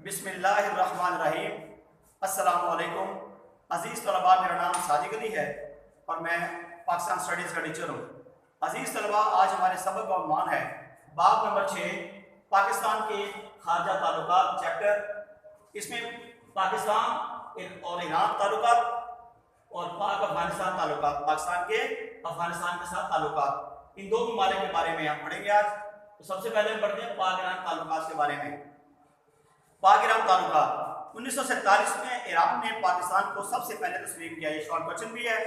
बिस्मिल्लाहिर्रहमानिर्रहीम। अस्सलामु अलैकुम अज़ीज़ तलबा, मेरा नाम सादिक अली है और मैं पाकिस्तान स्टडीज़ का टीचर हूँ। अज़ीज़ तलबा, आज हमारे सबक का उन्वान है बाब नंबर 6, पाकिस्तान के खारजा ताल्लुकात चैप्टर। इसमें पाकिस्तान और ईरान ताल्लुकात और पाक अफगानिस्तान ताल्लुकात, पाकिस्तान के अफगानिस्तान के साथ ताल्लुकात, इन दो ममालिक के बारे में हम पढ़ेंगे आज। तो सबसे पहले हम पढ़ते हैं पाक ईरान ताल्लुकात के बारे में। पाक ईरान ताल्लुकात 1947 में ईरान ने पाकिस्तान को सबसे पहले तस्लीम किया। ये शॉर्ट क्वेश्चन भी है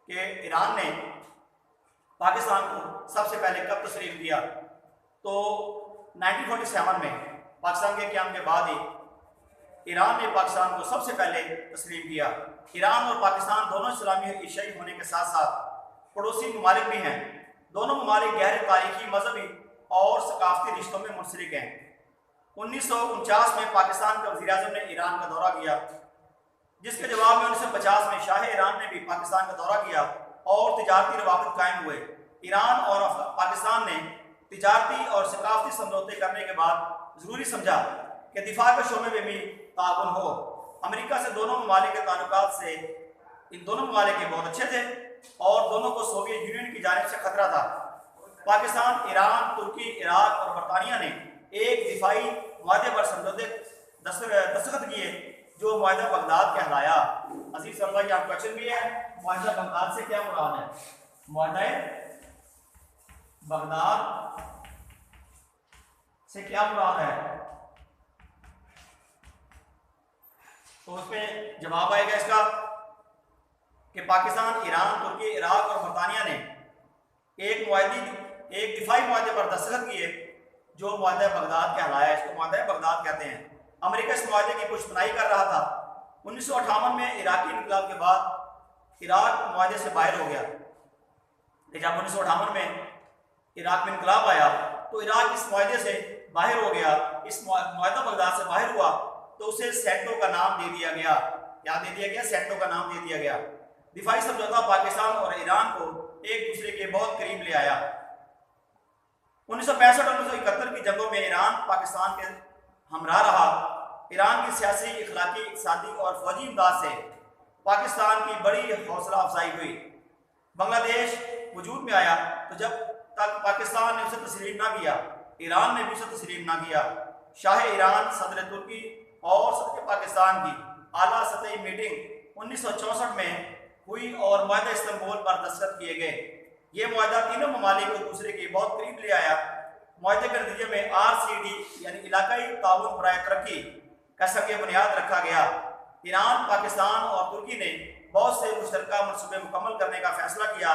कि ईरान ने पाकिस्तान को सबसे पहले कब तस्लीम किया। तो 1947 में पाकिस्तान के क़याम के बाद ही ईरान ने पाकिस्तान को सबसे पहले तस्लीम किया। ईरान और पाकिस्तान दोनों इस्लामी एशियाई होने के साथ साथ पड़ोसी ममालिक भी हैं। दोनों ममालिक गहरे तारीखी, मजहबी और सकाफती रिश्तों में मुंसलिक हैं। 1949 में पाकिस्तान के वज़ीर-ए-आज़म ने ईरान का दौरा किया, जिसके जवाब में 1950 में शाह ईरान ने भी पाकिस्तान का दौरा किया और तिजारती रवाबित कायम हुए। ईरान और पाकिस्तान ने तिजारती और सकाफती समझौते करने के बाद ज़रूरी समझा कि दिफा के शोबे में भी ताउन हो। अमेरिका से दोनों ममालिक के ताल्लुकात से इन दोनों ममालिक के बहुत अच्छे थे और दोनों को सोवियत यूनियन की जानिब से खतरा था। पाकिस्तान, ईरान, तुर्की, इराक और बरतानिया ने एक दिफाई मुआहदे पर समझौते दस्तखत किए, जो मुआहदा बगदाद कहलाया। अजीज तलबा, यहाँ क्वेश्चन भी है, मुआहदा बगदाद से क्या मुराद है? मुआहदा बगदाद से क्या मुराद है? तो उसमें जवाब आएगा इसका कि पाकिस्तान, ईरान, तुर्की, इराक और बरतानिया ने एक दिफाई मुआहदे पर दस्तखत किए, जो मुआहदा बगदाद कहलाया। इसको मुआहदा बगदाद कहते हैं। अमेरिका इस मुआहदे की पुष्टनाई कर रहा था। 1958 में इराकी इनकलाब के बाद इराक मुआहदे से बाहर हो गया। जब 1958 में इराक में इनकलाब आया तो इराक इस मुआहदे से बाहर हो गया। इस मुआहदा बगदाद से बाहर हुआ तो उसे सेंटो का नाम दे दिया गया। क्या दे दिया गया? सेंटो का नाम दे दिया गया। दिफाई समझौता पाकिस्तान और ईरान को एक दूसरे के बहुत करीब ले आया। 1965 और 1971 की जंगों में ईरान पाकिस्तान के हमरा रहा। ईरान की सियासी, इखलाकी, इक़्तिसादी और फौजी इमदाद से पाकिस्तान की बड़ी हौसला अफजाई हुई। बांग्लादेश वजूद में आया तो जब तक पाकिस्तान ने उसे तस्लीम ना किया, ईरान ने भी उसे तस्लीम ना किया। शाह ईरान, सदर तुर्की और सदर पाकिस्तान की आला सतही मीटिंग 1964 में हुई और मुआहदा इस्तांबुल पर दस्तखत किए गए। ये मुआहदा तीनों ममालिक को दूसरे के बहुत करीब ले आया। मुआहदे के नतीजे में RCD यानी इलाकाई ताउन बराए तरक्की का सबके बुनियाद रखा गया। ईरान, पाकिस्तान और तुर्की ने बहुत से मुश्तरका मनसूबे मुकम्मल करने का फैसला किया।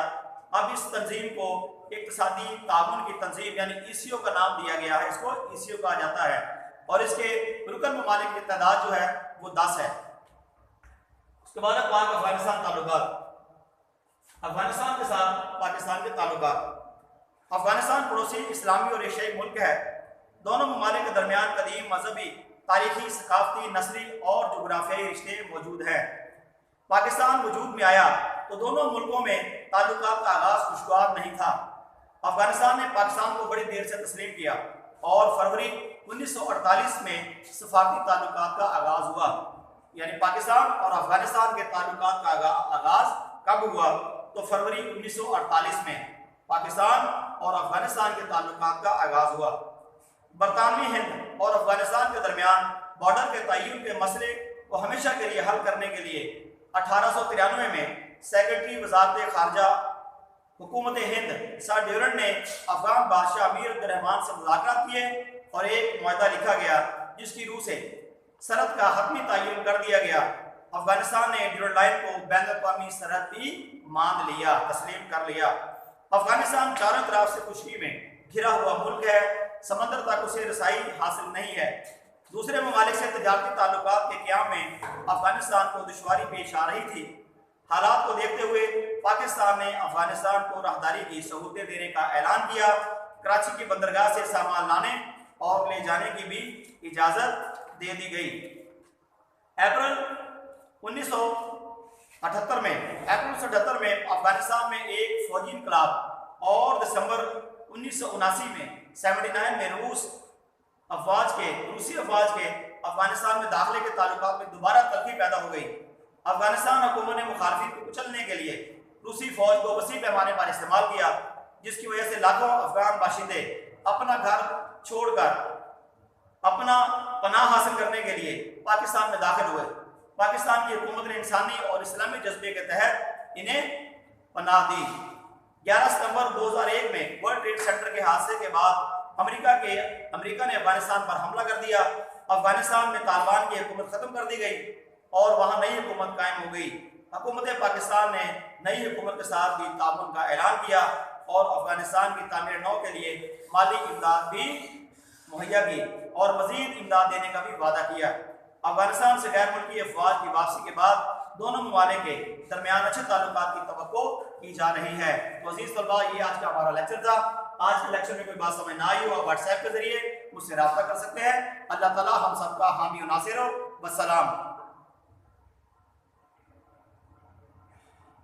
अब इस तंजीम को इक़्तिसादी ताउन की तंजीम यानी ECO का नाम दिया गया है। इसको ECO कहा जाता है और इसके रुकन ममालिक की तादाद जो है वो 10 है। उसके बाद पाक अफगानिस्तान ताल्लुकात। अफगानिस्तान के साथ पाकिस्तान के ताल्लुकात। अफगानिस्तान पड़ोसी इस्लामी और एशियाई मुल्क है। दोनों ममालिक के दरमियान कदीम मजहबी, तारीखी, सकाफती, नस्ली और जोग्राफियाई रिश्ते मौजूद हैं। पाकिस्तान वजूद में आया तो दोनों मुल्कों में ताल्लुकात का आगाज खुशगवार नहीं था। अफगानिस्तान ने पाकिस्तान को बड़ी देर से तस्लीम किया और फरवरी 1948 में सफारती ताल्लुकात का आगाज हुआ। यानी पाकिस्तान और अफगानिस्तान के ताल्लुकात का आगाज कब हुआ? तो फरवरी 1948 में पाकिस्तान और अफगानिस्तान के ताल्लुकात का आगाज हुआ। बरतानवी हिंद और अफगानिस्तान के दरमियान बॉर्डर के तय्युन के मसले को हमेशा के लिए हल करने के लिए 1893 में सेक्रेटरी वज़ारत खारजा हुकूमत हिंद सर ड्यूरेंट ने अफगान बादशाह अमीर अब्दुर्रहमान से मुज़ाकरात किए और एक मुआहदा लिखा गया, जिसकी रूह से सरहद का हतमी तय्युन कर दिया गया। अफगानिस्तान ने ड्यूरेंट लाइन को बैन-अक़वामी सरहद भी मान लिया, तस्लीम कर लिया। अफगानिस्तान चारों तरफ से खुशकी में घिरा हुआ मुल्क है। समंदर तक उसे रसाई हासिल नहीं है। दूसरे ममालिक से तजारती ताल्लुकात के क़याम में अफगानिस्तान को दुश्वारी पेश आ रही थी। हालात को देखते हुए पाकिस्तान ने अफगानिस्तान को राहदारी की सहूलतें देने का ऐलान किया। कराची की बंदरगाह से सामान लाने और ले जाने की भी इजाज़त दे दी गई। अप्रैल 1978 में अफगानिस्तान में एक फौजी इनकलाब और दिसंबर 1979 में 79 में रूसी अफवाज के अफगानिस्तान में दाखिले के ताल्लुकात में दोबारा तल्खी पैदा हो गई। अफगानिस्तान हुकूमत ने मुखालिफिन को कुचलने के लिए रूसी फौज को वसी पैमाने पर इस्तेमाल किया, जिसकी वजह से लाखों अफगान बाशिंदे अपना घर छोड़कर अपना पनाह हासिल करने के लिए पाकिस्तान में दाखिल हुए। पाकिस्तान की हुकूमत ने इंसानी और इस्लामी जज्बे के तहत इन्हें पनाह दी। 11 सितंबर 2001 में वर्ल्ड ट्रेड सेंटर के हादसे के बाद अमेरिका ने अफगानिस्तान पर हमला कर दिया। अफगानिस्तान में तालिबान की हुकूमत खत्म कर दी गई और वहां नई हुकूमत कायम हो गई। हुकूमत पाकिस्तान ने नई हुकूमत के साथ भी ताउन का ऐलान किया और अफगानिस्तान की तामीर नौ के लिए माली इमदाद भी मुहैया की और मजीद इमदाद देने का भी वादा किया। अफगानिस्तान से गैर मुल्की अफवाज की वापसी के बाद दोनों ममालिक के दरमियान अच्छे ताल्लुकात की तवक्को की जा रही है। तो अजीज तलबा, ये आज का हमारा लेक्चर था। आज के लेक्चर में कोई बात समझ ना आई हो, आप व्हाट्सएप के जरिए मुझसे रब्ता कर सकते हैं। अल्लाह ताला हम सबका हामी और नासिर हो। वस्सलाम।